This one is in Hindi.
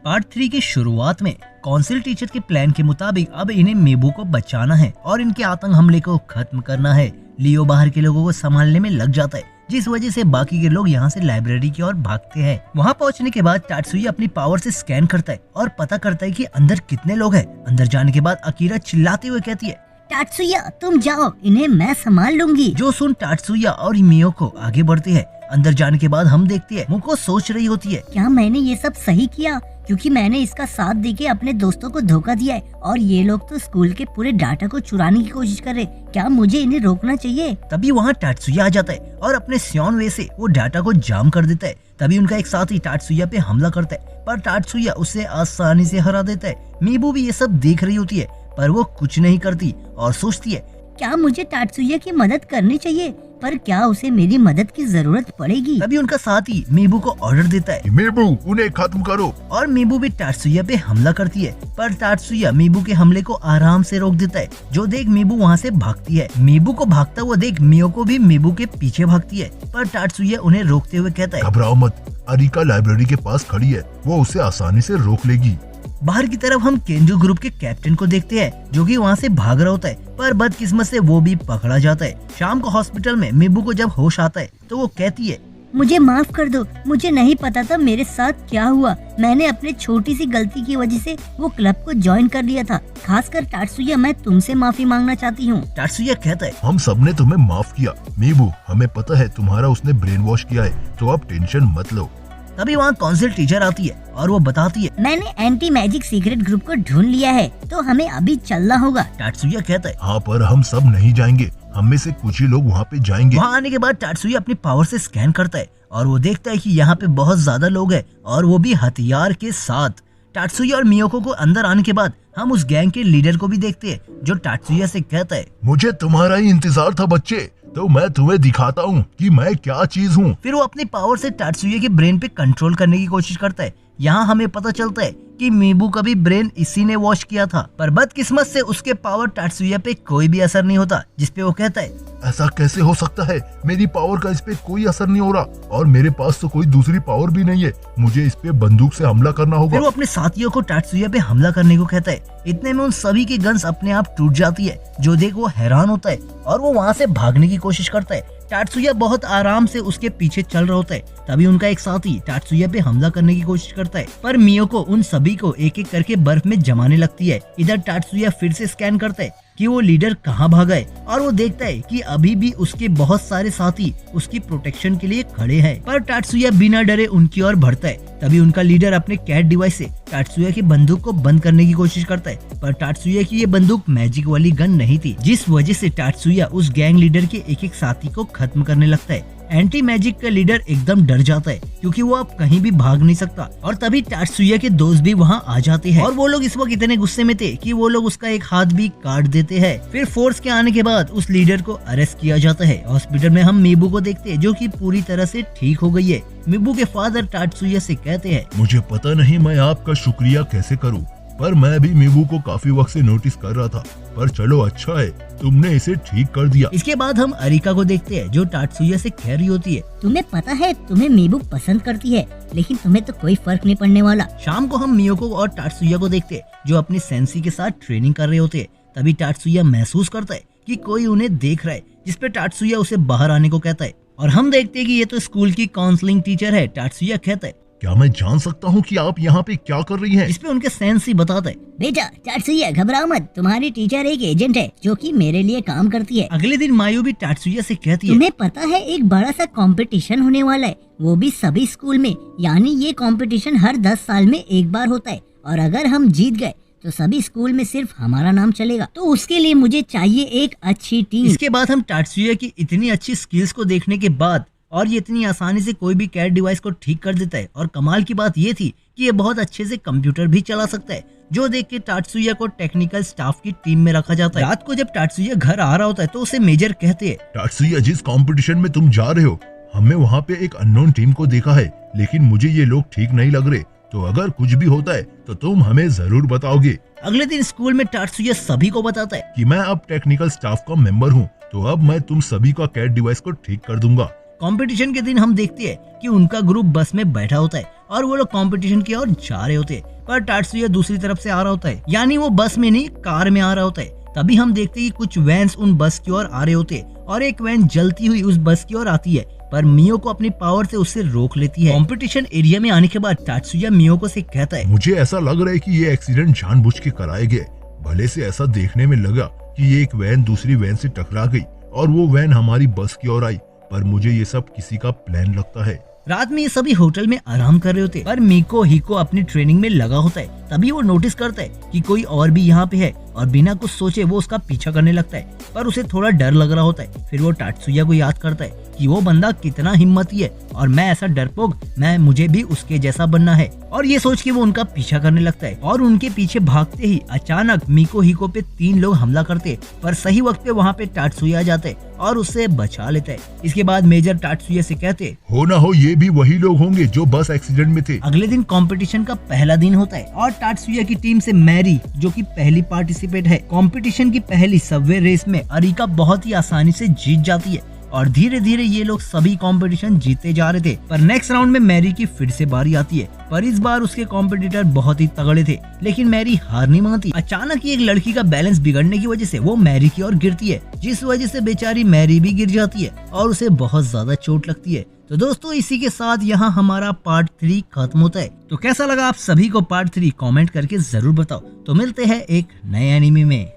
पार्ट 3 की शुरुआत में काउंसिल टीचर के प्लान के मुताबिक अब इन्हें मेबू को बचाना है और इनके आतंक हमले को खत्म करना है। लियो बाहर के लोगों को संभालने में लग जाता है, जिस वजह से बाकी के लोग यहाँ से लाइब्रेरी की ओर भागते हैं। वहाँ पहुँचने के बाद टात्सुया अपनी पावर से स्कैन करता है और पता करता है कि अंदर कितने लोग हैं। अंदर जाने के बाद अकीरा चिल्लाते हुए कहती है, टात्सुया तुम जाओ, इन्हें मैं संभाल लूंगी। जो सुन टात्सुया और मियोको आगे बढ़ते हैं। अंदर जाने के बाद हम देखते हैं मुको सोच रही होती है, क्या मैंने ये सब सही किया? क्योंकि मैंने इसका साथ देके अपने दोस्तों को धोखा दिया है और ये लोग तो स्कूल के पूरे डाटा को चुराने की कोशिश कर रहे। क्या मुझे इन्हें रोकना चाहिए? तभी वहाँ टात्सुया आ जाता है और अपने स्योन वे से वो डाटा को जाम कर देता है। तभी उनका एक साथी टात्सुया पे हमला करता है, पर टात्सुया उसे आसानी से हरा देता है। मीबू भी ये सब देख रही होती है, पर वो कुछ नहीं करती और सोचती है, क्या मुझे टात्सुया की मदद करनी चाहिए? पर क्या उसे मेरी मदद की जरूरत पड़ेगी? तभी उनका साथी मीबू को ऑर्डर देता है, मीबू उन्हें खत्म करो। और मीबू भी टात्सुया पे हमला करती है, पर टात्सुया मीबू के हमले को आराम से रोक देता है। जो देख मीबू वहाँ से भागती है। मीबू को भागता हुआ देख मियोको भी मीबू के पीछे भागती है, पर टात्सुया उन्हें रोकते हुए कहता है, घबराओ मत, अरिका लाइब्रेरी के पास खड़ी है, वो उसे आसानी से रोक लेगी। बाहर की तरफ हम केंजू ग्रुप के कैप्टन को देखते हैं, जो कि वहाँ से भाग रहा होता है, पर बदकिस्मत से वो भी पकड़ा जाता है। शाम को हॉस्पिटल में मीबू को जब होश आता है तो वो कहती है, मुझे माफ कर दो, मुझे नहीं पता था मेरे साथ क्या हुआ। मैंने अपने छोटी सी गलती की वजह से वो क्लब को ज्वाइन कर लिया था। खासकर टात्सुया, मैं तुमसे माफी मांगना चाहती हूँ। टात्सुया कहता है, हम सबने तुम्हें माफ किया मीबू, हमें पता है तुम्हारा उसने ब्रेन वॉश किया है, तो अब टेंशन मत लो। तभी वहाँ काउंसिल टीचर आती है और वो बताती है, मैंने एंटी मैजिक सीक्रेट ग्रुप को ढूंढ लिया है, तो हमें अभी चलना होगा। टात्सुया कहता है, हाँ पर हम सब नहीं जाएंगे, हम में से कुछ ही लोग वहाँ पे जाएंगे। वहाँ आने के बाद टात्सुया अपनी पावर से स्कैन करता है और वो देखता है कि यहाँ पे बहुत ज्यादा लोग हैं और वो भी हथियार के साथ। टात्सुया और मियोको को अंदर आने के बाद हम उस गैंग के लीडर को भी देखते हैं, जो टात्सुया से कहता है, मुझे तुम्हारा ही इंतजार था बच्चे, तो मैं तुम्हें दिखाता हूँ कि मैं क्या चीज हूँ। फिर वो अपनी पावर से टात्सुया के ब्रेन पे कंट्रोल करने की कोशिश करता है। यहाँ हमें पता चलता है कि मीबू का भी ब्रेन इसी ने वॉश किया था, पर बदकिस्मत से उसके पावर टात्सुया पे कोई भी असर नहीं होता, जिसपे वो कहता है, ऐसा कैसे हो सकता है? मेरी पावर का इस पे कोई असर नहीं हो रहा और मेरे पास तो कोई दूसरी पावर भी नहीं है, मुझे इस पे बंदूक से हमला करना होगा। फिर वो अपने साथियों को टात्सुया पे हमला करने को कहता है। इतने में उन सभी की गन्स अपने आप टूट जाती है, जो देख वो हैरान होता है और वो वहाँ से भागने की कोशिश करता है। टात्सुया बहुत आराम से उसके पीछे चल रहा होता है। तभी उनका एक साथी टात्सुया पे हमला करने की कोशिश करता है, पर मियोको उन सभी को एक एक करके बर्फ में जमाने लगती है। इधर टात्सुया फिर से स्कैन करता है कि वो लीडर कहाँ भागा है और वो देखता है कि अभी भी उसके बहुत सारे साथी उसकी प्रोटेक्शन के लिए खड़े हैं, पर टात्सुया बिना डरे उनकी ओर बढ़ता है। तभी उनका लीडर अपने कैट डिवाइस से टात्सुया की बंदूक को बंद करने की कोशिश करता है, पर टात्सुया की ये बंदूक मैजिक वाली गन नहीं थी, जिस वजह से टात्सुया उस गैंग लीडर के एक एक साथी को खत्म करने लगता है। एंटी मैजिक का लीडर एकदम डर जाता है, क्योंकि वो अब कहीं भी भाग नहीं सकता। और तभी टात्सुया के दोस्त भी वहाँ आ जाते हैं और वो लोग इस वक्त इतने गुस्से में थे कि वो लोग उसका एक हाथ भी काट देते हैं। फिर फोर्स के आने के बाद उस लीडर को अरेस्ट किया जाता है। हॉस्पिटल में हम मीबू को देखते हैं, जो कि पूरी तरह से ठीक हो गई है। मीबू के फादर टात्सुया से कहते हैं, मुझे पता नहीं मैं आपका शुक्रिया कैसे करूँ, पर मैं भी मीबू को काफी वक्त से नोटिस कर रहा था, पर चलो अच्छा है तुमने इसे ठीक कर दिया। इसके बाद हम अरिका को देखते हैं, जो टात्सुया से कह रही होती है, तुम्हें पता है तुम्हें मीबू पसंद करती है, लेकिन तुम्हें तो कोई फर्क नहीं पड़ने वाला। शाम को हम मियोको और टात्सुया को देखते हैं, जो अपनी सेंसी के साथ ट्रेनिंग कर रहे होते हैं। तभी टात्सुया महसूस करता है कि कोई उन्हें देख रहा है, जिसपे टात्सुया उसे बाहर आने को कहता है और हम देखते हैं कि ये तो स्कूल की काउंसलिंग टीचर है। टात्सुया कहता है, क्या मैं जान सकता हूँ कि आप यहाँ पे क्या कर रही हैं? जिसपे उनके सेंसी बताता है, बेटा टात्सुया घबराओ मत, तुम्हारी टीचर एक एजेंट है जो कि मेरे लिए काम करती है। अगले दिन मायू भी टात्सुया से कहती है, तुम्हें पता है एक बड़ा सा कंपटीशन होने वाला है, वो भी सभी स्कूल में। यानी ये कंपटीशन हर 10 साल में एक बार होता है और अगर हम जीत गए तो सभी स्कूल में सिर्फ हमारा नाम चलेगा, तो उसके लिए मुझे चाहिए एक अच्छी टीम। इसके बाद हम टात्सुया की इतनी अच्छी स्किल्स को देखने के बाद और ये इतनी आसानी से कोई भी कैट डिवाइस को ठीक कर देता है, और कमाल की बात ये थी कि ये बहुत अच्छे से कंप्यूटर भी चला सकता है, जो देख के टात्सुया को टेक्निकल स्टाफ की टीम में रखा जाता है। रात को जब टात्सुया घर आ रहा होता है तो उसे मेजर कहते हैं, टात्सुया जिस कंपटीशन में तुम जा रहे हो, हमने वहाँ पे एक अननोन टीम को देखा है, लेकिन मुझे ये लोग ठीक नहीं लग रहे, तो अगर कुछ भी होता है तो तुम हमें जरूर बताओगे। अगले दिन स्कूल में टात्सुया सभी को बताता है कि मैं अब टेक्निकल स्टाफ का मेंबर हूँ, तो अब मैं तुम सभी का कैट डिवाइस को ठीक कर दूंगा। कंपटीशन के दिन हम देखते हैं कि उनका ग्रुप बस में बैठा होता है और वो लोग कंपटीशन की ओर जा रहे होते हैं, पर टाटसुया दूसरी तरफ से आ रहा होता है, यानी वो बस में नहीं कार में आ रहा होता है। तभी हम देखते हैं कि कुछ वैन्स उन बस की ओर आ रहे होते हैं और एक वैन जलती हुई उस बस की ओर आती है, पर मियो को अपनी पावर से उससे रोक लेती है। कंपटीशन एरिया में आने के बाद टाटसुया मियो से कहता है, मुझे ऐसा लग रहा है कि ये एक्सीडेंट जानबूझ के कराए गए। भले से ऐसा देखने में लगा कि ये एक वैन दूसरी वैन से टकरा गई और वो वैन हमारी बस की ओर आई, पर मुझे ये सब किसी का प्लान लगता है। रात में ये सभी होटल में आराम कर रहे होते हैं, पर मिको हिको अपनी ट्रेनिंग में लगा होता है। तभी वो नोटिस करता है कि कोई और भी यहाँ पे है और बिना कुछ सोचे वो उसका पीछा करने लगता है, पर उसे थोड़ा डर लग रहा होता है। फिर वो टाटसुया को याद करता है कि वो बंदा कितना हिम्मती है और मैं ऐसा डरपोक, मुझे भी उसके जैसा बनना है। और ये सोच के वो उनका पीछा करने लगता है और उनके पीछे भागते ही अचानक मिको हिको पे 3 लोग हमला करते, पर सही वक्त पे वहाँ पे टाटसुया आ जाते और उससे बचा लेता है। इसके बाद मेजर टाटसुया से कहते, हो ना हो ये भी वही लोग होंगे जो बस एक्सीडेंट में थे। अगले दिन कंपटीशन का पहला दिन होता है और टाटसुया की टीम से मैरी, जो कि पहली पार्टिसिपेट है, कंपटीशन की पहली सबवे रेस में अरिका बहुत ही आसानी से जीत जाती है और धीरे धीरे ये लोग सभी कंपटीशन जीते जा रहे थे। पर नेक्स्ट राउंड में मैरी की फिर से बारी आती है, पर इस बार उसके कॉम्पिटिटर बहुत ही तगड़े थे, लेकिन मैरी हार नहीं मानती। अचानक ही एक लड़की का बैलेंस बिगड़ने की वजह से वो मैरी की ओर गिरती है, जिस वजह से बेचारी मैरी भी गिर जाती है और उसे बहुत ज्यादा चोट लगती है। तो दोस्तों इसी के साथ यहाँ हमारा पार्ट 3 खत्म होता है। तो कैसा लगा आप सभी को पार्ट 3 कमेंट करके जरूर बताओ। तो मिलते हैं एक नए एनीमे में।